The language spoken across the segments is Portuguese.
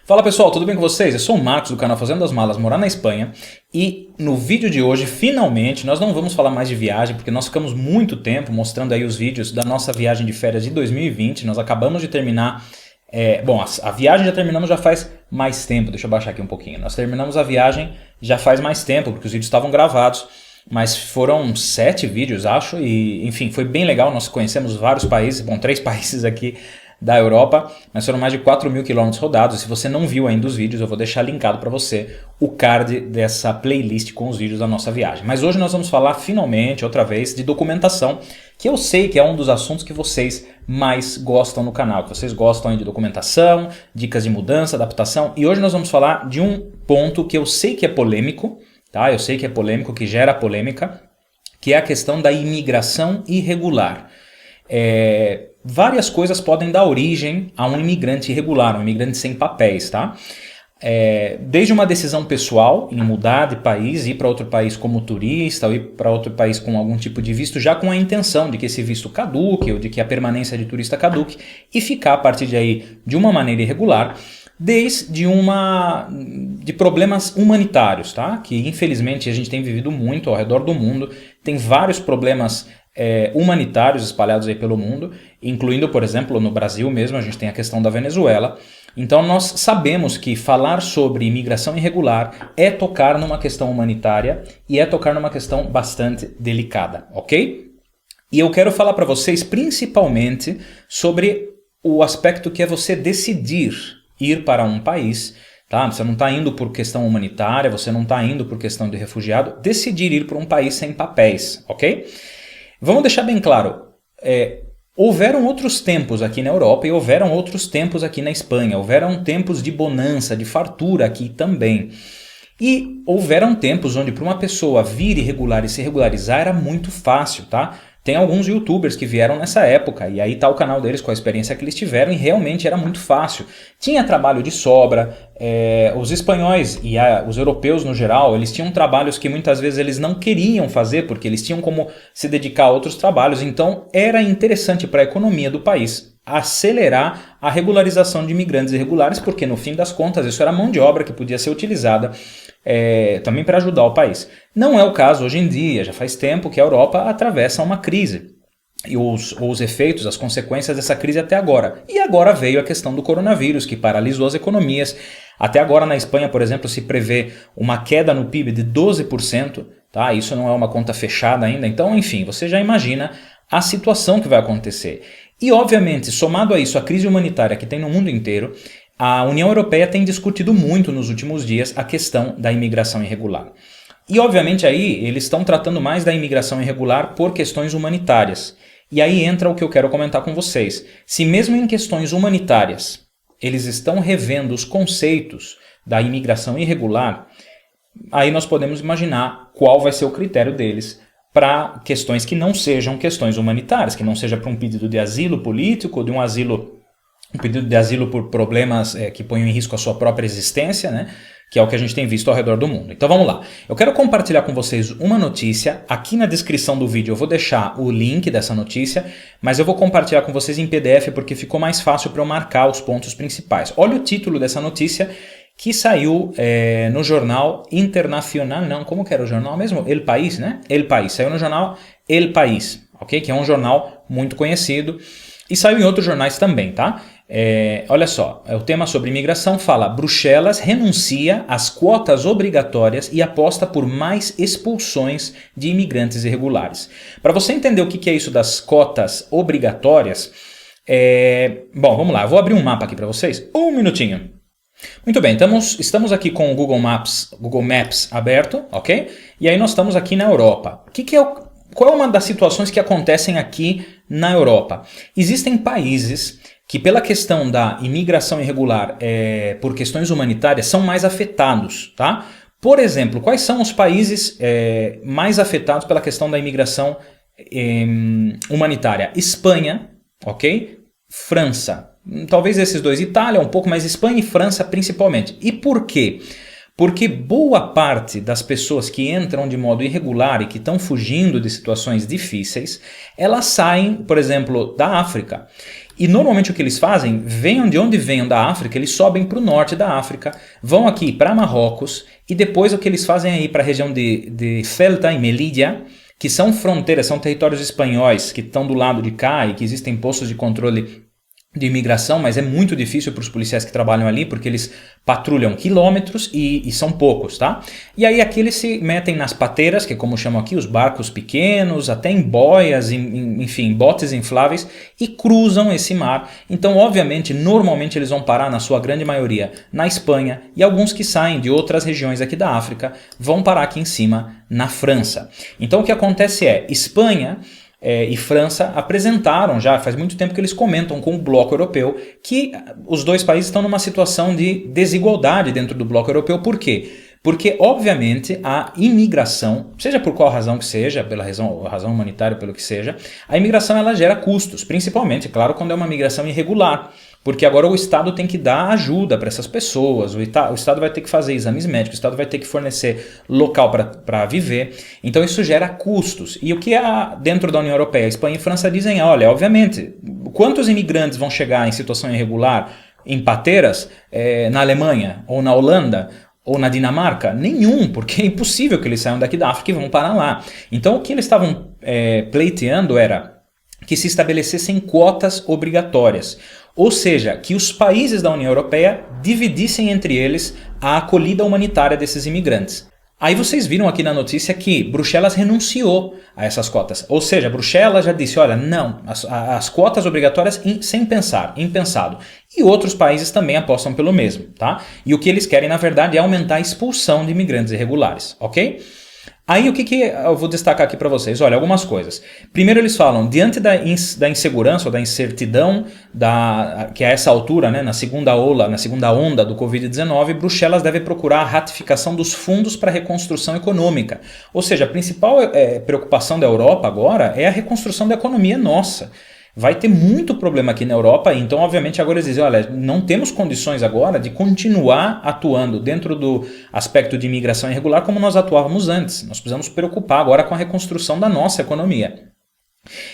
Fala pessoal, tudo bem com vocês? Eu sou o Marcos do canal Fazendo as Malas, morar na Espanha, e no vídeo de hoje, finalmente, nós não vamos falar mais de viagem, porque nós ficamos muito tempo mostrando aí os vídeos da nossa viagem de férias de 2020, nós acabamos de terminar, a viagem já terminamos já faz mais tempo, deixa eu baixar aqui um pouquinho, nós terminamos a viagem já faz mais tempo, porque os vídeos estavam gravados, mas foram 7 vídeos, acho, e enfim, foi bem legal, nós conhecemos vários países, 3 países aqui da Europa, mas foram mais de 4.000 quilômetros rodados. Se você não viu ainda os vídeos, eu vou deixar linkado para você o card dessa playlist com os vídeos da nossa viagem. Mas hoje nós vamos falar finalmente, outra vez, de documentação, que eu sei que é um dos assuntos que vocês mais gostam no canal, que vocês gostam aí de documentação, dicas de mudança, adaptação, e hoje nós vamos falar de um ponto que eu sei que é polêmico, tá? Eu sei que é polêmico, que gera polêmica, que é a questão da imigração irregular. Várias coisas podem dar origem a um imigrante irregular, um imigrante sem papéis, tá? Desde uma decisão pessoal em mudar de país, ir para outro país como turista, ou ir para outro país com algum tipo de visto, já com a intenção de que esse visto caduque, ou de que a permanência de turista caduque, e ficar a partir de aí de uma maneira irregular, desde de problemas humanitários, tá? Que infelizmente a gente tem vivido muito ao redor do mundo, tem vários problemas humanitários espalhados aí pelo mundo, incluindo, por exemplo, no Brasil mesmo, a gente tem a questão da Venezuela. Então nós sabemos que falar sobre imigração irregular é tocar numa questão humanitária e é tocar numa questão bastante delicada, ok? E eu quero falar para vocês principalmente sobre o aspecto que é você decidir ir para um país, tá? Você não está indo por questão humanitária, você não está indo por questão de refugiado, decidir ir para um país sem papéis, ok? Vamos deixar bem claro, houveram outros tempos aqui na Europa e houveram outros tempos aqui na Espanha, houveram tempos de bonança, de fartura aqui também. E houveram tempos onde para uma pessoa vir irregular e se regularizar era muito fácil, tá? Tem alguns youtubers que vieram nessa época e aí tá o canal deles com a experiência que eles tiveram e realmente era muito fácil. Tinha trabalho de sobra, os espanhóis e os europeus no geral, eles tinham trabalhos que muitas vezes eles não queriam fazer porque eles tinham como se dedicar a outros trabalhos, então era interessante para a economia do país acelerar a regularização de imigrantes irregulares, porque no fim das contas isso era mão de obra que podia ser utilizada também para ajudar o país. Não é o caso hoje em dia, já faz tempo que a Europa atravessa uma crise. E os efeitos, as consequências dessa crise até agora. E agora veio a questão do coronavírus, que paralisou as economias. Até agora na Espanha, por exemplo, se prevê uma queda no PIB de 12%. Tá? Isso não é uma conta fechada ainda. Então, enfim, você já imagina a situação que vai acontecer. E, obviamente, somado a isso, a crise humanitária que tem no mundo inteiro, a União Europeia tem discutido muito nos últimos dias a questão da imigração irregular. E, obviamente, aí eles estão tratando mais da imigração irregular por questões humanitárias. E aí entra o que eu quero comentar com vocês. Se mesmo em questões humanitárias eles estão revendo os conceitos da imigração irregular, aí nós podemos imaginar qual vai ser o critério deles para questões que não sejam questões humanitárias, que não seja para um pedido de asilo político, um pedido de asilo por problemas que ponham em risco a sua própria existência, né? Que é o que a gente tem visto ao redor do mundo. Então vamos lá. Eu quero compartilhar com vocês uma notícia. Aqui na descrição do vídeo eu vou deixar o link dessa notícia, mas eu vou compartilhar com vocês em PDF porque ficou mais fácil para eu marcar os pontos principais. Olha o título dessa notícia que saiu no jornal Internacional, não, como que era o jornal mesmo? El País, né? El País, saiu no jornal El País, ok? Que é um jornal muito conhecido e saiu em outros jornais também, tá? Olha só, o tema sobre imigração fala: Bruxelas renuncia às quotas obrigatórias e aposta por mais expulsões de imigrantes irregulares. Para você entender o que é isso das cotas obrigatórias, bom, vamos lá, eu vou abrir um mapa aqui para vocês, um minutinho. Muito bem, estamos aqui com o Google Maps aberto, ok? E aí nós estamos aqui na Europa. Qual é uma das situações que acontecem aqui na Europa? Existem países que pela questão da imigração irregular por questões humanitárias são mais afetados, tá? Por exemplo, quais são os países mais afetados pela questão da imigração humanitária? Espanha, ok? França. Talvez esses dois, Itália um pouco, mas Espanha e França principalmente. E por quê? Porque boa parte das pessoas que entram de modo irregular e que estão fugindo de situações difíceis, elas saem, por exemplo, da África. E normalmente o que eles fazem, venham de onde venham da África, eles sobem para o norte da África, vão aqui para Marrocos, e depois o que eles fazem é ir para a região de Ceuta e Melilla, que são fronteiras, são territórios espanhóis que estão do lado de cá e que existem postos de controle de imigração, mas é muito difícil para os policiais que trabalham ali, porque eles patrulham quilômetros e são poucos, tá? E aí aqui eles se metem nas pateiras, que é como chamam aqui, os barcos pequenos, até em boias, enfim, botes infláveis, e cruzam esse mar. Então, obviamente, normalmente eles vão parar, na sua grande maioria, na Espanha, e alguns que saem de outras regiões aqui da África vão parar aqui em cima, na França. Então, o que acontece é, Espanha e França apresentaram já, faz muito tempo que eles comentam com o bloco europeu, que os dois países estão numa situação de desigualdade dentro do bloco europeu. Por quê? Porque, obviamente, a imigração, seja por qual razão que seja, pela razão humanitária, pelo que seja, a imigração ela gera custos, principalmente, claro, quando é uma migração irregular. Porque agora o Estado tem que dar ajuda para essas pessoas, o Estado vai ter que fazer exames médicos, o Estado vai ter que fornecer local para viver, então isso gera custos. E o que dentro da União Europeia, Espanha e França dizem, olha, obviamente, quantos imigrantes vão chegar em situação irregular em pateiras na Alemanha ou na Holanda ou na Dinamarca? Nenhum, porque é impossível que eles saiam daqui da África e vão parar lá. Então o que eles estavam pleiteando era que se estabelecessem quotas obrigatórias. Ou seja, que os países da União Europeia dividissem entre eles a acolhida humanitária desses imigrantes. Aí vocês viram aqui na notícia que Bruxelas renunciou a essas cotas. Ou seja, Bruxelas já disse, olha, não, as cotas obrigatórias sem pensar, impensado. E outros países também apostam pelo mesmo, tá? E o que eles querem, na verdade, é aumentar a expulsão de imigrantes irregulares, ok? Aí o que eu vou destacar aqui para vocês? Olha, algumas coisas. Primeiro eles falam, diante da insegurança ou da incertidão, que a essa altura, né, na segunda onda do Covid-19, Bruxelas deve procurar a ratificação dos fundos para a reconstrução econômica. Ou seja, a principal preocupação da Europa agora é a reconstrução da economia nossa. Vai ter muito problema aqui na Europa, então obviamente agora eles dizem, olha, não temos condições agora de continuar atuando dentro do aspecto de imigração irregular como nós atuávamos antes. Nós precisamos preocupar agora com a reconstrução da nossa economia.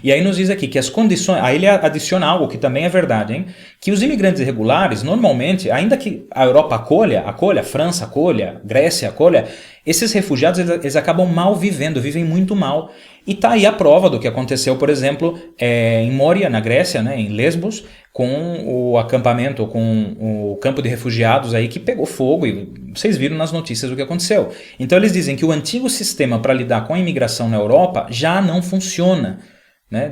E aí nos diz aqui que as condições, aí ele adiciona algo que também é verdade, hein? Que os imigrantes irregulares, normalmente, ainda que a Europa acolha, a França acolha, Grécia acolha, esses refugiados eles acabam mal vivendo, vivem muito mal. E tá aí a prova do que aconteceu, por exemplo, em Moria, na Grécia, né, em Lesbos, com o acampamento, com o campo de refugiados aí que pegou fogo, e vocês viram nas notícias o que aconteceu. Então eles dizem que o antigo sistema para lidar com a imigração na Europa já não funciona, né,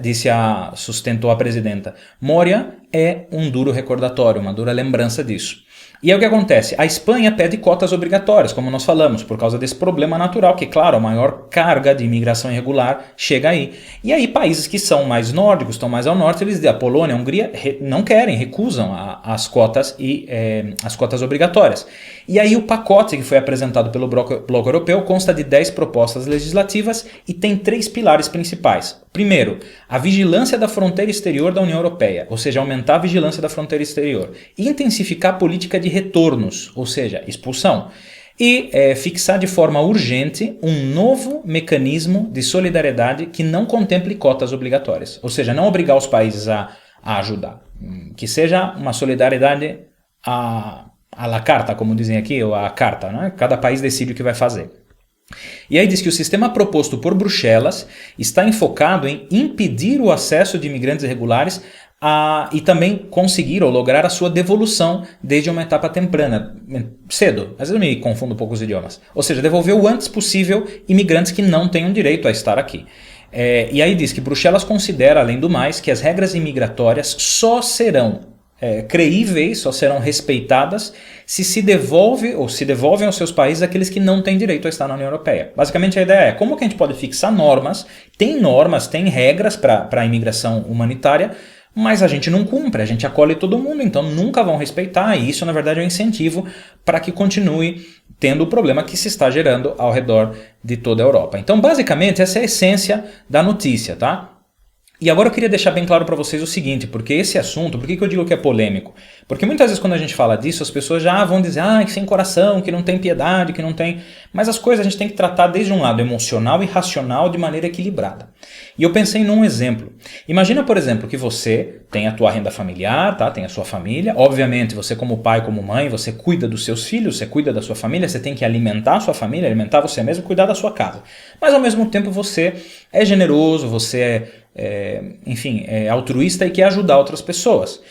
sustentou a presidenta. Moria é um duro recordatório, uma dura lembrança disso. E aí o que acontece? A Espanha pede cotas obrigatórias, como nós falamos, por causa desse problema natural, que claro, a maior carga de imigração irregular chega aí. E aí países que são mais nórdicos, estão mais ao norte, eles a Polônia, a Hungria não querem, recusam as cotas as cotas obrigatórias. E aí o pacote que foi apresentado pelo Bloco Europeu consta de 10 propostas legislativas e tem 3 pilares principais. Primeiro, a vigilância da fronteira exterior da União Europeia, ou seja, aumentar a vigilância da fronteira exterior. Intensificar a política de retornos, ou seja, expulsão. E fixar de forma urgente um novo mecanismo de solidariedade que não contemple cotas obrigatórias. Ou seja, não obrigar os países a ajudar. Que seja uma solidariedade à la carta, como dizem aqui, ou à carta, né? Cada país decide o que vai fazer. E aí diz que o sistema proposto por Bruxelas está enfocado em impedir o acesso de imigrantes irregulares e também conseguir ou lograr a sua devolução desde uma etapa temprana, cedo. Às vezes eu me confundo um pouco os idiomas. Ou seja, devolver o antes possível imigrantes que não tenham direito a estar aqui. E aí diz que Bruxelas considera, além do mais, que as regras imigratórias só serão creíveis, só serão respeitadas se devolvem aos seus países aqueles que não têm direito a estar na União Europeia. Basicamente a ideia é como que a gente pode fixar normas, tem regras para a imigração humanitária, mas a gente não cumpre, a gente acolhe todo mundo, então nunca vão respeitar, e isso na verdade é um incentivo para que continue tendo o problema que se está gerando ao redor de toda a Europa. Então basicamente essa é a essência da notícia, tá? E agora eu queria deixar bem claro para vocês o seguinte, porque esse assunto, por que eu digo que é polêmico? Porque muitas vezes quando a gente fala disso, as pessoas já vão dizer, que sem coração, que não tem piedade, que não tem... Mas as coisas a gente tem que tratar desde um lado emocional e racional de maneira equilibrada. E eu pensei num exemplo. Imagina, por exemplo, que você tem a tua renda familiar, tá? Tem a sua família. Obviamente, você como pai, como mãe, você cuida dos seus filhos, você cuida da sua família, você tem que alimentar a sua família, alimentar você mesmo, cuidar da sua casa. Mas ao mesmo tempo você é generoso, você é altruísta e quer ajudar outras pessoas.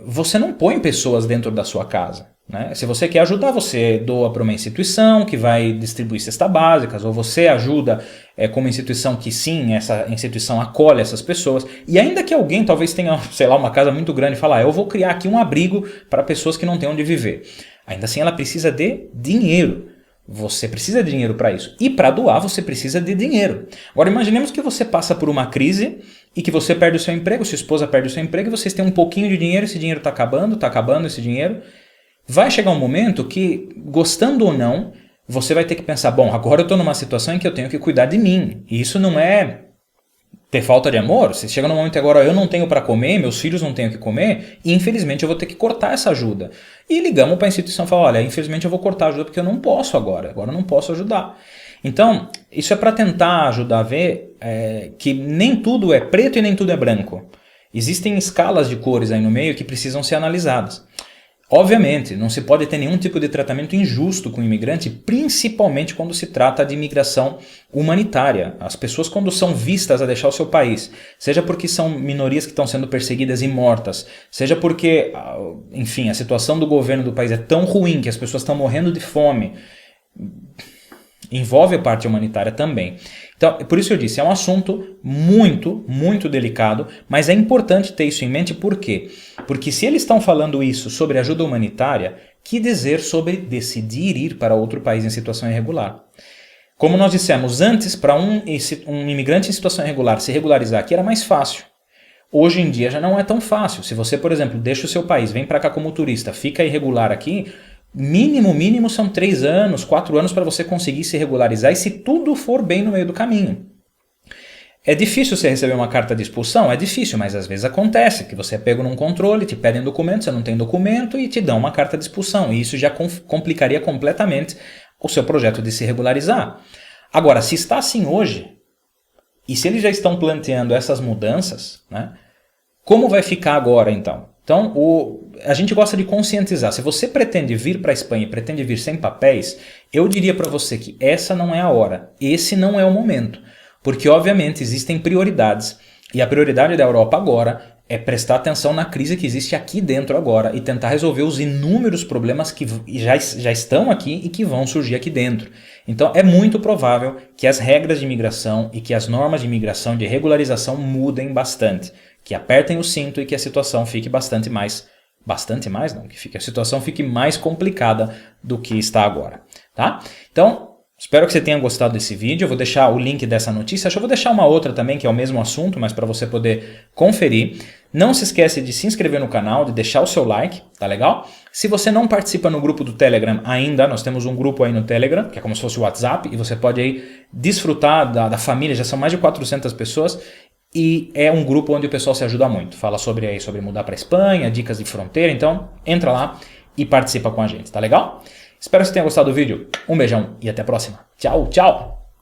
Você não põe pessoas dentro da sua casa. Né? Se você quer ajudar, você doa para uma instituição que vai distribuir cestas básicas, ou você ajuda com uma instituição que sim, essa instituição acolhe essas pessoas. E ainda que alguém talvez tenha, sei lá, uma casa muito grande e fala, eu vou criar aqui um abrigo para pessoas que não têm onde viver. Ainda assim ela precisa de dinheiro. Você precisa de dinheiro para isso. E para doar você precisa de dinheiro. Agora imaginemos que você passa por uma crise e que você perde o seu emprego, sua esposa perde o seu emprego, e vocês têm um pouquinho de dinheiro, esse dinheiro está acabando esse dinheiro. Vai chegar um momento que, gostando ou não, você vai ter que pensar, bom, agora eu estou numa situação em que eu tenho que cuidar de mim. E isso não é ter falta de amor. Você chega num momento agora, eu não tenho para comer, meus filhos não têm o que comer, e infelizmente eu vou ter que cortar essa ajuda. E ligamos para a instituição e falamos, olha, infelizmente eu vou cortar a ajuda porque eu não posso agora eu não posso ajudar. Então, isso é para tentar ajudar a ver que nem tudo é preto e nem tudo é branco. Existem escalas de cores aí no meio que precisam ser analisadas. Obviamente, não se pode ter nenhum tipo de tratamento injusto com o imigrante, principalmente quando se trata de imigração humanitária. As pessoas, quando são vistas a deixar o seu país, seja porque são minorias que estão sendo perseguidas e mortas, seja porque, enfim, a situação do governo do país é tão ruim que as pessoas estão morrendo de fome, envolve a parte humanitária também. Então, por isso eu disse, é um assunto muito, muito delicado, mas é importante ter isso em mente, por quê? Porque se eles estão falando isso sobre ajuda humanitária, que dizer sobre decidir ir para outro país em situação irregular? Como nós dissemos, antes para um imigrante em situação irregular se regularizar aqui era mais fácil. Hoje em dia já não é tão fácil. Se você, por exemplo, deixa o seu país, vem para cá como turista, fica irregular aqui, mínimo são 3 anos, 4 anos para você conseguir se regularizar e se tudo for bem no meio do caminho. É difícil você receber uma carta de expulsão? É difícil, mas às vezes acontece que você é pego num controle, te pedem documento, você não tem documento e te dão uma carta de expulsão. E isso já complicaria completamente o seu projeto de se regularizar. Agora, se está assim hoje, e se eles já estão planteando essas mudanças, né, como vai ficar agora então? Então, a gente gosta de conscientizar. Se você pretende vir para a Espanha e pretende vir sem papéis, eu diria para você que essa não é a hora. Esse não é o momento. Porque, obviamente, existem prioridades. E a prioridade da Europa agora é prestar atenção na crise que existe aqui dentro agora e tentar resolver os inúmeros problemas que já estão aqui e que vão surgir aqui dentro. Então, é muito provável que as regras de imigração e que as normas de imigração, de regularização, mudem bastante. Que apertem o cinto e que a situação fique que a situação fique mais complicada do que está agora, tá? Então, espero que você tenha gostado desse vídeo, eu vou deixar o link dessa notícia, eu vou deixar uma outra também que é o mesmo assunto, mas para você poder conferir. Não se esquece de se inscrever no canal, de deixar o seu like, tá legal? Se você não participa no grupo do Telegram ainda, nós temos um grupo aí no Telegram, que é como se fosse o WhatsApp, e você pode aí desfrutar da família, já são mais de 400 pessoas, e é um grupo onde o pessoal se ajuda muito. Fala sobre mudar para a Espanha, dicas de fronteira. Então, entra lá e participa com a gente, tá legal? Espero que você tenha gostado do vídeo. Um beijão e até a próxima. Tchau, tchau!